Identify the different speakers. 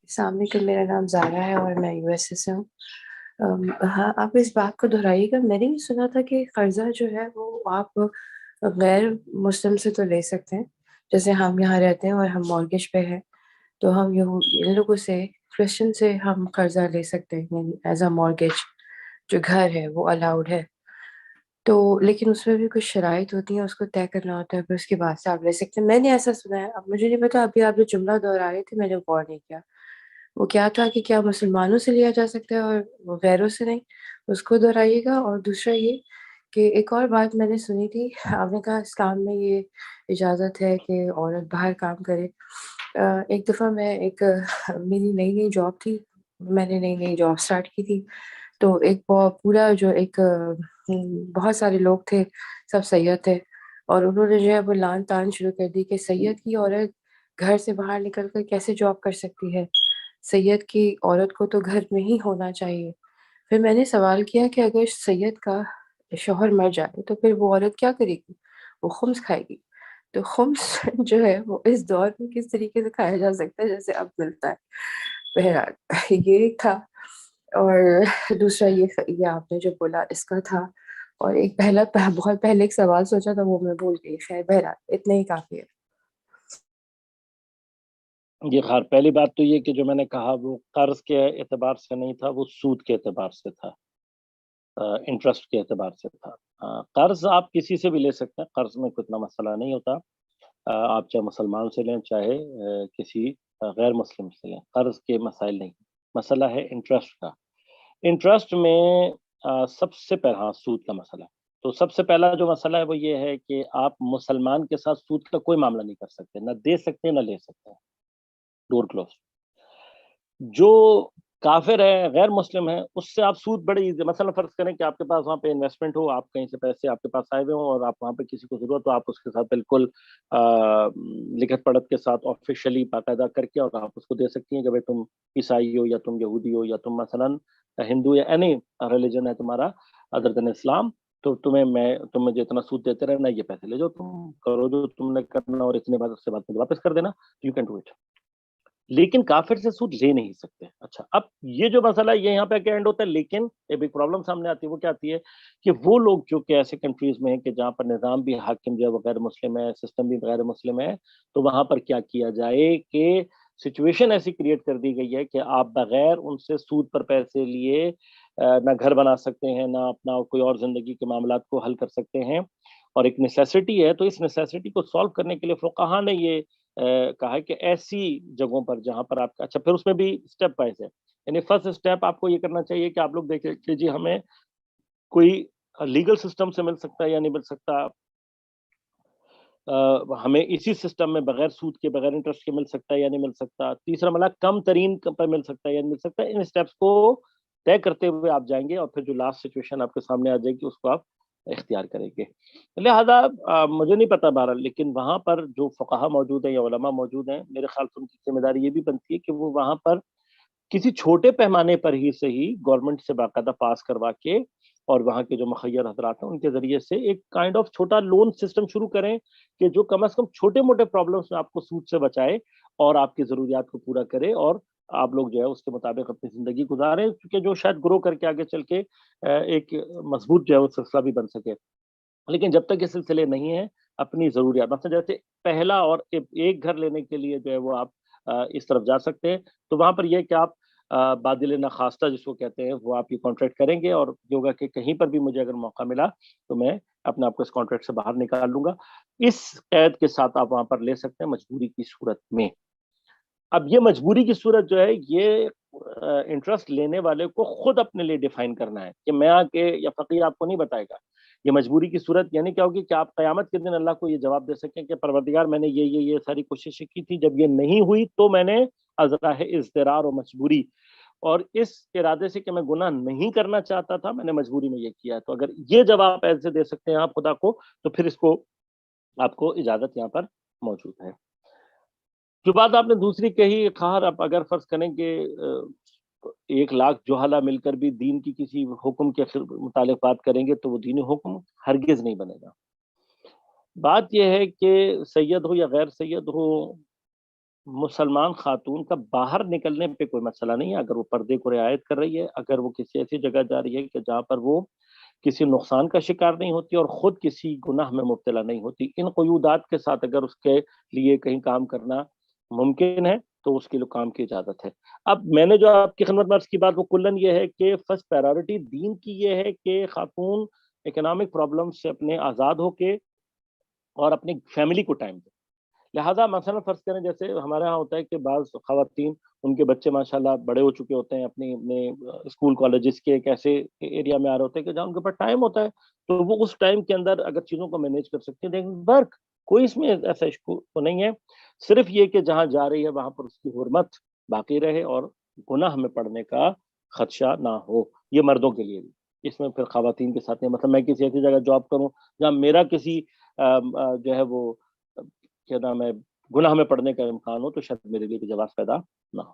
Speaker 1: السلام علیکم، میرا نام زارا ہے اور میں یو ایس اے سے ہوں۔ ہاں، آپ اس بات کو دہرائیے گا۔ میں نے یہ سنا تھا کہ قرضہ جو ہے وہ آپ غیر مسلم سے تو لے سکتے ہیں، جیسے ہم یہاں رہتے ہیں اور ہم مورگیج پہ ہیں، تو ہم ان لوگوں سے، کرسچن سے ہم قرضہ لے سکتے ہیں ایز اے مورگیج، جو گھر ہے وہ الاؤڈ ہے۔ تو لیکن اس میں بھی کچھ شرائط ہوتی ہیں، اس کو طے کرنا ہوتا ہے، پھر اس کے بعد سے آپ لے سکتے ہیں۔ میں نے ایسا سنا ہے، اب مجھے نہیں پتا، ابھی آپ جو جملہ دہرا رہے تھے میں نے غور نہیں کیا، وہ کیا تھا کہ کیا مسلمانوں سے لیا جا سکتا ہے اور وہ غیروں سے نہیں؟ اس کو دہرائیے گا۔ اور دوسرا یہ کہ ایک اور بات میں نے سنی تھی، آپ نے کہا اسلام میں یہ اجازت ہے کہ عورت باہر کام کرے۔ ایک دفعہ میری نئی نئی جاب تھی، میں نے نئی نئی جاب سٹارٹ کی تھی، تو ایک پورا جو ایک بہت سارے لوگ تھے، سب سید تھے، اور انہوں نے جو ہے وہ لان تان شروع کر دی کہ سید کی عورت گھر سے باہر نکل کر کیسے جاب کر سکتی ہے، سید کی عورت کو تو گھر میں ہی ہونا چاہیے۔ پھر میں نے سوال کیا کہ اگر سید کا شوہر مر جائے تو پھر وہ عورت کیا کرے گی؟ وہ خمس کھائے گی۔ تو خمس جو ہے وہ اس دور میں کس طریقے سے کھایا جا سکتا ہے جیسے اب ملتا ہے؟ بہرحال یہ ایک تھا، اور دوسرا یہ آپ نے جو بولا اس کا تھا، اور ایک بہت پہلے ایک سوال سوچا تھا وہ میں بھول گئی، خیر بہرحال اتنا ہی کافی ہے۔
Speaker 2: یہ خیر پہلی بات تو یہ کہ جو میں نے کہا وہ قرض کے اعتبار سے نہیں تھا، وہ سود کے اعتبار سے تھا، انٹرسٹ کے اعتبار سے تھا۔ قرض آپ کسی سے بھی لے سکتے ہیں، قرض میں اتنا مسئلہ نہیں ہوتا، آپ چاہے مسلمان سے لیں چاہے کسی غیر مسلم سے لیں، قرض کے مسائل نہیں، مسئلہ ہے انٹرسٹ کا۔ انٹرسٹ میں سب سے پہلا، ہاں سود کا مسئلہ، تو سب سے پہلا جو مسئلہ ہے وہ یہ ہے کہ آپ مسلمان کے ساتھ سود کا کوئی معاملہ نہیں کر سکتے، نہ دے سکتے نہ لے سکتے، ڈور کلوز۔ جو کافر ہے، غیر مسلم ہے، اس سے آپ سود بڑے ایزی، مثلا فرض کریں کہ آپ کے پاس وہاں پہ انویسٹمنٹ ہو، آپ کہیں سے پیسے آپ کے پاس آئے ہوئے ہوں اور آپ وہاں پہ کسی کو ضرورت ہو، آپ اس کے ساتھ بالکل لکھت پڑھت کے ساتھ آفیشلی باقاعدہ کر کے اور آپ اس کو دے سکتی ہیں کہ بھائی تم عیسائی ہو یا تم یہودی ہو یا تم مثلا ہندو یا اینی ریلیجن ہے تمہارا ادر دین اسلام، تو تم مجھے اتنا سود دیتے رہنا، یہ پیسے لے جاؤ، تم کرو جو تم نے کرنا اور اتنے بعد اس سے بعد مجھے واپس کر دینا، یو کین ڈو اٹ۔ لیکن کافر سے سود لے نہیں سکتے۔ اچھا، اب یہ جو مسئلہ ہے یہ یہاں پہ کیا اینڈ ہوتا ہے، لیکن ایک بگ پرابلم سامنے آتی ہے، وہ کیا آتی ہے کہ وہ لوگ جو کہ ایسے کنٹریز میں ہیں کہ جہاں پر نظام بھی حاکم جو ہے وہ غیر مسلم ہے، سسٹم بھی غیر مسلم ہے، تو وہاں پر کیا کیا جائے کہ سچویشن ایسی کریٹ کر دی گئی ہے کہ آپ بغیر ان سے سود پر پیسے لیے نہ گھر بنا سکتے ہیں، نہ اپنا کوئی اور زندگی کے معاملات کو حل کر سکتے ہیں، اور ایک نیسیسٹی ہے۔ تو اس نیسیسٹی کو سالو کرنے کے لیے فقہا نے یہ کہا ہے کہ ایسی جگہوں پر جہاں پر آپ کا، اچھا پھر اس میں بھی اسٹیپ وائز ہے، یعنی فرسٹ اسٹیپ آپ کو یہ کرنا چاہیے کہ آپ لوگ دیکھیں کہ جی ہمیں کوئی لیگل سسٹم سے مل سکتا ہے یا نہیں مل سکتا، ہمیں اسی سسٹم میں بغیر سود کے بغیر انٹرسٹ کے مل سکتا ہے یا نہیں مل سکتا، تیسرا مطلب کم ترین پر مل سکتا ہے یا نہیں مل سکتا۔ ان اسٹیپس کو طے کرتے ہوئے آپ جائیں گے اور پھر جو لاسٹ سچویشن آپ کے سامنے آ جائے گی اس کو آپ اختیار کریں گے۔ لہذا مجھے نہیں پتا بہرحال، لیکن وہاں پر جو فقہا موجود ہیں یا علماء موجود ہیں، میرے خیال سے ان کی ذمہ داری یہ بھی بنتی ہے کہ وہ وہاں پر کسی چھوٹے پیمانے پر ہی سے ہی گورنمنٹ سے باقاعدہ پاس کروا کے اور وہاں کے جو مخیر حضرات ہیں ان کے ذریعے سے ایک کائنڈ آف چھوٹا لون سسٹم شروع کریں کہ جو کم از کم چھوٹے موٹے پرابلمس میں آپ کو سود سے بچائے اور آپ کی ضروریات کو پورا کرے، اور آپ لوگ جو ہے اس کے مطابق اپنی زندگی گزاریں، کیونکہ جو شاید گرو کر کے آگے چل کے ایک مضبوط جو ہے وہ سلسلہ بھی بن سکے۔ لیکن جب تک یہ سلسلے نہیں ہیں، اپنی ضروریات، مثلا جیسے پہلا اور ایک گھر لینے کے لیے جو ہے وہ آپ اس طرف جا سکتے ہیں، تو وہاں پر یہ کہ آپ بادل نخواستہ جس کو کہتے ہیں وہ آپ یہ کانٹریکٹ کریں گے، اور یہ ہوگا کہ کہیں پر بھی مجھے اگر موقع ملا تو میں اپنے آپ کو اس کانٹریکٹ سے باہر نکال لوں گا، اس قید کے ساتھ آپ وہاں پر لے سکتے ہیں مجبوری کی صورت میں۔ اب یہ مجبوری کی صورت جو ہے یہ انٹرسٹ لینے والے کو خود اپنے لیے ڈیفائن کرنا ہے، کہ میں آ کے یا فقیر آپ کو نہیں بتائے گا۔ یہ مجبوری کی صورت یعنی کیا ہوگی کہ آپ قیامت کے دن اللہ کو یہ جواب دے سکیں کہ پروردگار میں نے یہ ساری کوششیں کی تھی، جب یہ نہیں ہوئی تو میں نے ازراہ اضطرار و مجبوری، اور اس ارادے سے کہ میں گناہ نہیں کرنا چاہتا تھا میں نے مجبوری میں یہ کیا۔ تو اگر یہ جواب ایسے دے سکتے ہیں آپ خدا کو، تو پھر اس کو آپ کو اجازت یہاں پر موجود ہے۔ جو بات آپ نے دوسری کہی، خیر اب اگر فرض کریں کہ 1,00,000 جوہلا مل کر بھی دین کی کسی حکم کے متعلق بات کریں گے تو وہ دینی حکم ہرگز نہیں بنے گا۔ بات یہ ہے کہ سید ہو یا غیر سید ہو، مسلمان خاتون کا باہر نکلنے پہ کوئی مسئلہ نہیں ہے، اگر وہ پردے کو رعایت کر رہی ہے، اگر وہ کسی ایسی جگہ جا رہی ہے کہ جہاں پر وہ کسی نقصان کا شکار نہیں ہوتی اور خود کسی گناہ میں مبتلا نہیں ہوتی، ان قیودات کے ساتھ اگر اس کے لیے کہیں کام کرنا ممکن ہے تو اس کے لیے کام کی اجازت ہے۔ اب میں نے جو آپ کی خدمت میں عرض کی بات وہ کلن یہ ہے کہ فرسٹ پرائیورٹی دین کی یہ ہے کہ خاتون اکنامک پرابلم سے اپنے آزاد ہو کے اور اپنی فیملی کو ٹائم دے۔ لہٰذا مثلا فرض کریں جیسے ہمارے ہاں ہوتا ہے کہ بعض خواتین ان کے بچے ماشاءاللہ بڑے ہو چکے ہوتے ہیں، اپنے اپنے اسکول کالجز کے ایک ایسے ایریا میں آ رہے ہوتے ہیں کہ جہاں ان کے پاس ٹائم ہوتا ہے، تو وہ اس ٹائم کے اندر اگر چیزوں کو مینیج کر سکتے ہیں دیکھیں ورک، کوئی اس میں ایسا ایشو تو نہیں ہے، صرف یہ کہ جہاں جا رہی ہے وہاں پر اس کی حرمت باقی رہے اور گناہ میں پڑنے کا خدشہ نہ ہو۔ یہ مردوں کے لیے بھی، اس میں پھر خواتین کے ساتھ نہیں، مطلب میں کسی ایسی جگہ جاب کروں جہاں میرا کسی جو ہے وہ کیا نام ہے گناہ میں پڑنے کا امکان ہو تو شاید میرے لیے بھی جواز پیدا نہ ہو۔